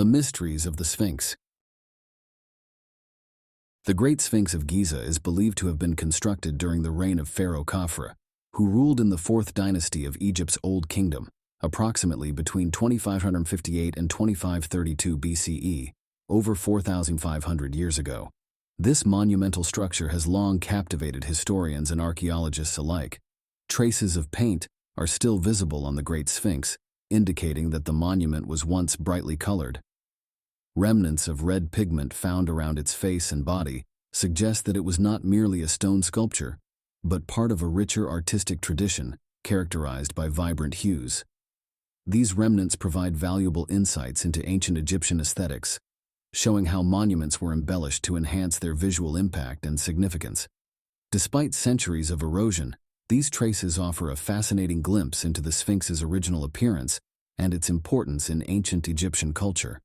The mysteries of the Sphinx. The Great Sphinx of Giza is believed to have been constructed during the reign of Pharaoh Khafre, who ruled in the 4th dynasty of Egypt's Old Kingdom, approximately between 2558 and 2532 BCE, over 4,500 years ago. This monumental structure has long captivated historians and archaeologists alike. Traces of paint are still visible on the Great Sphinx, indicating that the monument was once brightly colored. Remnants of red pigment found around its face and body suggest that it was not merely a stone sculpture, but part of a richer artistic tradition characterized by vibrant hues. These remnants provide valuable insights into ancient Egyptian aesthetics, showing how monuments were embellished to enhance their visual impact and significance. Despite centuries of erosion, these traces offer a fascinating glimpse into the Sphinx's original appearance and its importance in ancient Egyptian culture.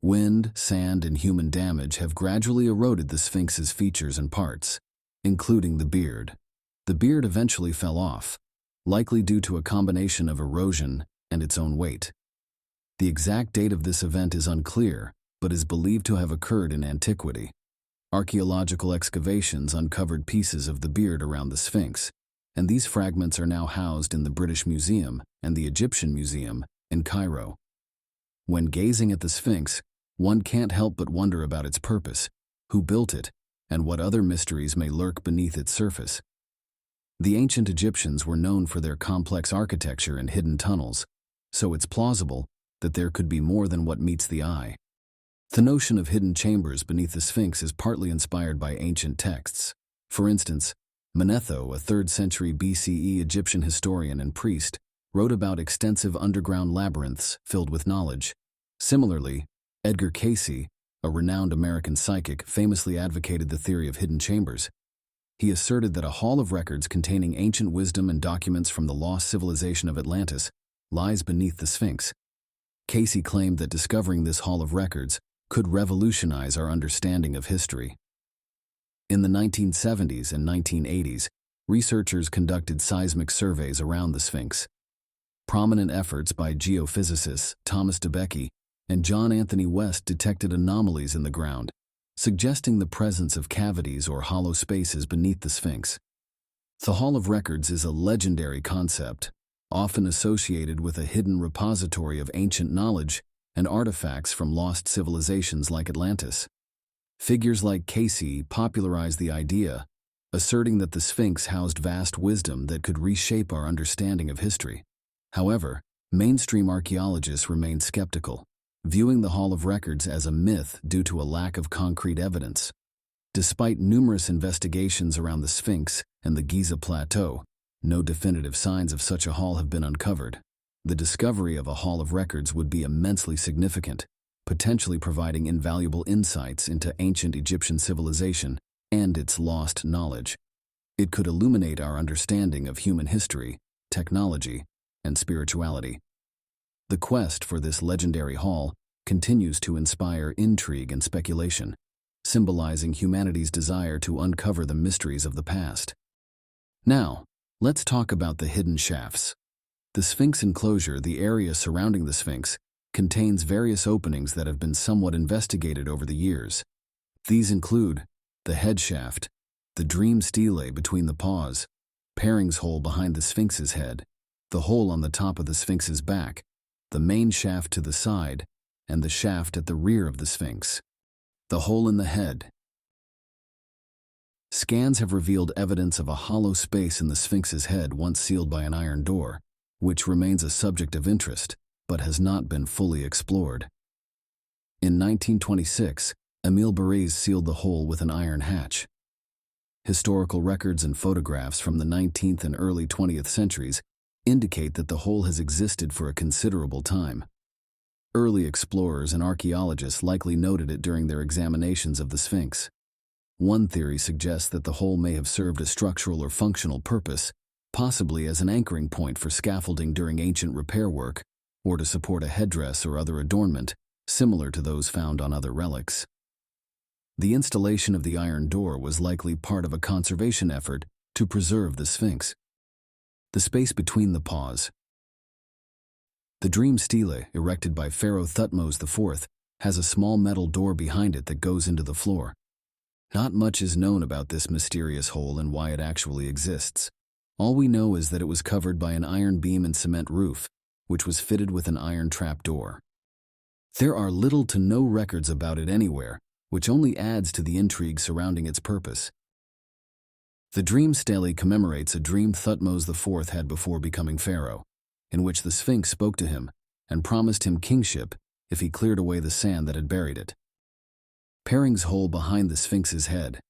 Wind, sand, and human damage have gradually eroded the Sphinx's features and parts, including the beard. The beard eventually fell off, likely due to a combination of erosion and its own weight. The exact date of this event is unclear, but is believed to have occurred in antiquity. Archaeological excavations uncovered pieces of the beard around the Sphinx, and these fragments are now housed in the British Museum and the Egyptian Museum in Cairo. When gazing at the Sphinx, one can't help but wonder about its purpose, who built it, and what other mysteries may lurk beneath its surface. The ancient Egyptians were known for their complex architecture and hidden tunnels, so it's plausible that there could be more than what meets the eye. The notion of hidden chambers beneath the Sphinx is partly inspired by ancient texts. For instance, Manetho, a 3rd century BCE Egyptian historian and priest, wrote about extensive underground labyrinths filled with knowledge. Similarly, Edgar Cayce, a renowned American psychic, famously advocated the theory of hidden chambers. He asserted that a hall of records containing ancient wisdom and documents from the lost civilization of Atlantis lies beneath the Sphinx. Cayce claimed that discovering this hall of records could revolutionize our understanding of history. In the 1970s and 1980s, researchers conducted seismic surveys around the Sphinx. Prominent efforts by geophysicists Thomas DeBakey and John Anthony West detected anomalies in the ground, suggesting the presence of cavities or hollow spaces beneath the Sphinx. The Hall of Records is a legendary concept, often associated with a hidden repository of ancient knowledge and artifacts from lost civilizations like Atlantis. Figures like Cayce popularized the idea, asserting that the Sphinx housed vast wisdom that could reshape our understanding of history. However, mainstream archaeologists remain skeptical, viewing the Hall of Records as a myth due to a lack of concrete evidence. Despite numerous investigations around the Sphinx and the Giza Plateau, no definitive signs of such a hall have been uncovered. The discovery of a Hall of Records would be immensely significant, potentially providing invaluable insights into ancient Egyptian civilization and its lost knowledge. It could illuminate our understanding of human history, technology, and spirituality. The quest for this legendary hall continues to inspire intrigue and speculation, symbolizing humanity's desire to uncover the mysteries of the past. Now, let's talk about the hidden shafts. The Sphinx enclosure, the area surrounding the Sphinx, contains various openings that have been somewhat investigated over the years. These include the head shaft, the dream stele between the paws, Paring's hole behind the Sphinx's head, the hole on the top of the Sphinx's back, the main shaft to the side, and the shaft at the rear of the Sphinx. The hole in the head. Scans have revealed evidence of a hollow space in the Sphinx's head once sealed by an iron door, which remains a subject of interest, but has not been fully explored. In 1926, Émile Bérez sealed the hole with an iron hatch. Historical records and photographs from the 19th and early 20th centuries indicate that the hole has existed for a considerable time. Early explorers and archaeologists likely noted it during their examinations of the Sphinx. One theory suggests that the hole may have served a structural or functional purpose, possibly as an anchoring point for scaffolding during ancient repair work, or to support a headdress or other adornment, similar to those found on other relics. The installation of the iron door was likely part of a conservation effort to preserve the Sphinx. The space between the paws. The dream stele, erected by Pharaoh Thutmose IV, has a small metal door behind it that goes into the floor. Not much is known about this mysterious hole and why it actually exists. All we know is that it was covered by an iron beam and cement roof, which was fitted with an iron trap door. There are little to no records about it anywhere, which only adds to the intrigue surrounding its purpose. The dream stele commemorates a dream Thutmose IV had before becoming pharaoh, in which the Sphinx spoke to him and promised him kingship if he cleared away the sand that had buried it. Pering's hole behind the Sphinx's head.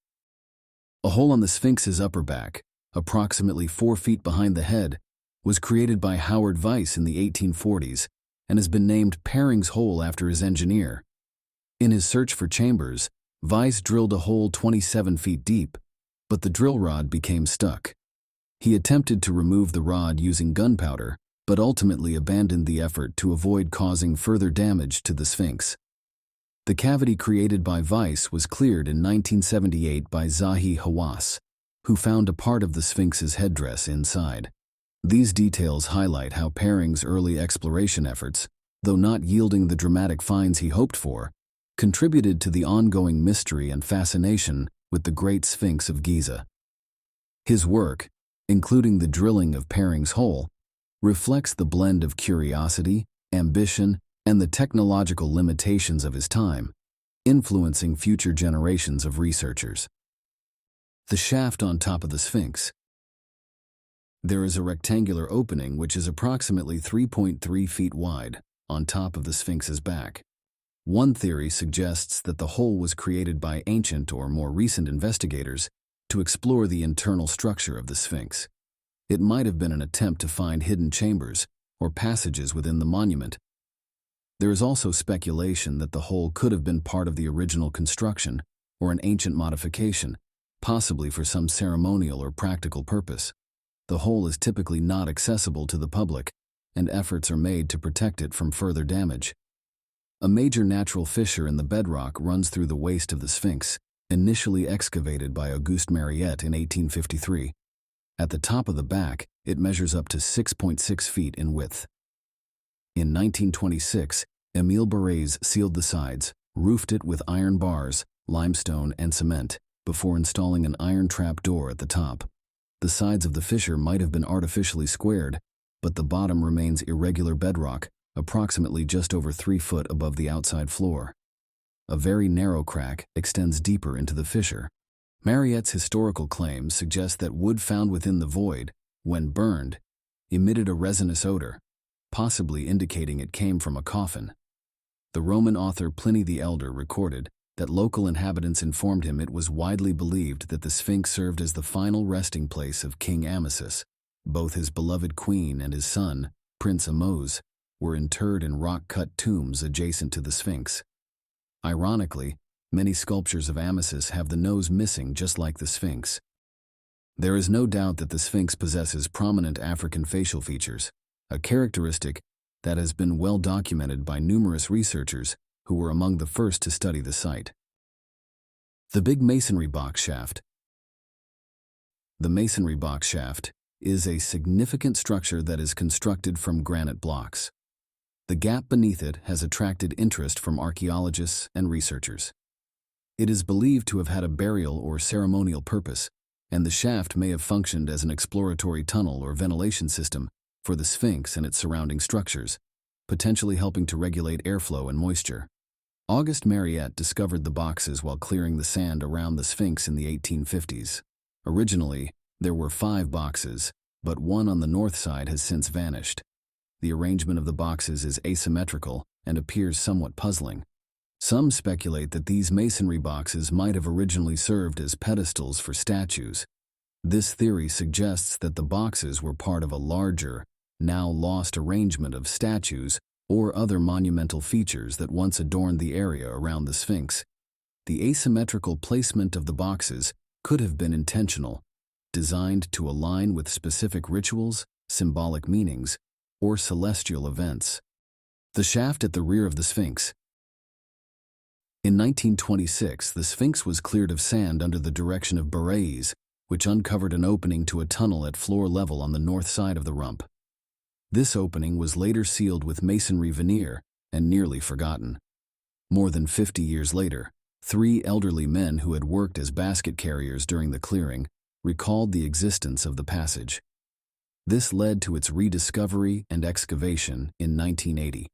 A hole on the Sphinx's upper back, approximately 4 feet behind the head, was created by Howard Weiss in the 1840s and has been named Pering's hole after his engineer. In his search for chambers, Weiss drilled a hole 27 feet deep, but the drill rod became stuck. He attempted to remove the rod using gunpowder, but ultimately abandoned the effort to avoid causing further damage to the Sphinx. The cavity created by Weiss was cleared in 1978 by Zahi Hawass, who found a part of the Sphinx's headdress inside. These details highlight how Pering's early exploration efforts, though not yielding the dramatic finds he hoped for, contributed to the ongoing mystery and fascination with the Great Sphinx of Giza. His work, including the drilling of Pering's hole, reflects the blend of curiosity, ambition, and the technological limitations of his time, influencing future generations of researchers. The shaft on top of the Sphinx. There is a rectangular opening which is approximately 3.3 feet wide on top of the Sphinx's back. One theory suggests that the hole was created by ancient or more recent investigators to explore the internal structure of the Sphinx. It might have been an attempt to find hidden chambers or passages within the monument. There is also speculation that the hole could have been part of the original construction or an ancient modification, possibly for some ceremonial or practical purpose. The hole is typically not accessible to the public, and efforts are made to protect it from further damage. A major natural fissure in the bedrock runs through the waist of the Sphinx, initially excavated by Auguste Mariette in 1853. At the top of the back, it measures up to 6.6 feet in width. In 1926, Émile Barrès sealed the sides, roofed it with iron bars, limestone, and cement, before installing an iron trap door at the top. The sides of the fissure might have been artificially squared, but the bottom remains irregular bedrock, approximately just over 3 foot above the outside floor. A very narrow crack extends deeper into the fissure. Mariette's historical claims suggest that wood found within the void, when burned, emitted a resinous odor, possibly indicating it came from a coffin. The Roman author Pliny the Elder recorded that local inhabitants informed him it was widely believed that the Sphinx served as the final resting place of King Amasis. Both his beloved queen and his son, Prince Ahmose, were interred in rock-cut tombs adjacent to the Sphinx. Ironically, many sculptures of Amasis have the nose missing just like the Sphinx. There is no doubt that the Sphinx possesses prominent African facial features, a characteristic that has been well documented by numerous researchers who were among the first to study the site. The Big Masonry Box Shaft. The masonry box shaft is a significant structure that is constructed from granite blocks. The gap beneath it has attracted interest from archaeologists and researchers. It is believed to have had a burial or ceremonial purpose, and the shaft may have functioned as an exploratory tunnel or ventilation system for the Sphinx and its surrounding structures, potentially helping to regulate airflow and moisture. Auguste Mariette discovered the boxes while clearing the sand around the Sphinx in the 1850s. Originally, there were 5 boxes, but one on the north side has since vanished. The arrangement of the boxes is asymmetrical and appears somewhat puzzling. Some speculate that these masonry boxes might have originally served as pedestals for statues. This theory suggests that the boxes were part of a larger, now lost arrangement of statues or other monumental features that once adorned the area around the Sphinx. The asymmetrical placement of the boxes could have been intentional, designed to align with specific rituals, symbolic meanings, or celestial events. The shaft at the rear of the Sphinx. In 1926, the Sphinx was cleared of sand under the direction of Barrès, which uncovered an opening to a tunnel at floor level on the north side of the rump. This opening was later sealed with masonry veneer and nearly forgotten. More than 50 years later, 3 elderly men who had worked as basket carriers during the clearing recalled the existence of the passage. This led to its rediscovery and excavation in 1980.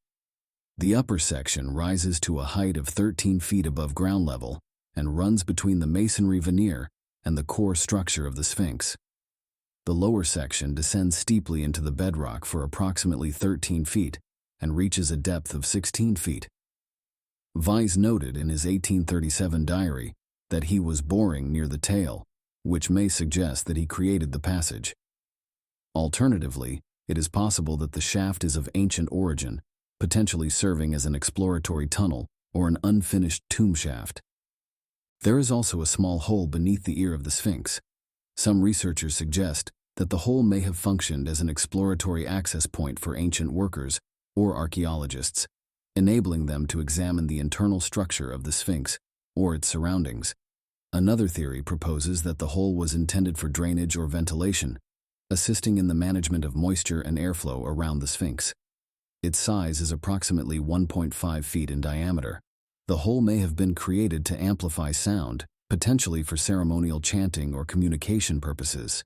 The upper section rises to a height of 13 feet above ground level and runs between the masonry veneer and the core structure of the Sphinx. The lower section descends steeply into the bedrock for approximately 13 feet and reaches a depth of 16 feet. Weiss noted in his 1837 diary that he was boring near the tail, which may suggest that he created the passage. Alternatively, it is possible that the shaft is of ancient origin, potentially serving as an exploratory tunnel or an unfinished tomb shaft. There is also a small hole beneath the ear of the Sphinx. Some researchers suggest that the hole may have functioned as an exploratory access point for ancient workers or archaeologists, enabling them to examine the internal structure of the Sphinx or its surroundings. Another theory proposes that the hole was intended for drainage or ventilation, assisting in the management of moisture and airflow around the Sphinx. Its size is approximately 1.5 feet in diameter. The hole may have been created to amplify sound, potentially for ceremonial chanting or communication purposes.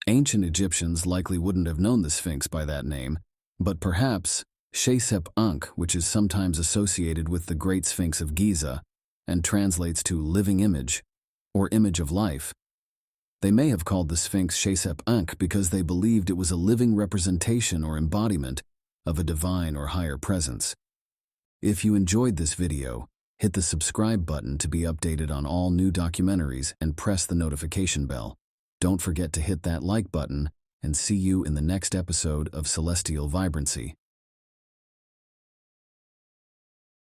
Ancient Egyptians likely wouldn't have known the Sphinx by that name, but perhaps Shesep-Ankh, which is sometimes associated with the Great Sphinx of Giza and translates to living image or image of life. They may have called the Sphinx Shesep-Ankh because they believed it was a living representation or embodiment of a divine or higher presence. If you enjoyed this video, hit the subscribe button to be updated on all new documentaries and press the notification bell. Don't forget to hit that like button, and see you in the next episode of Celestial Vibrancy.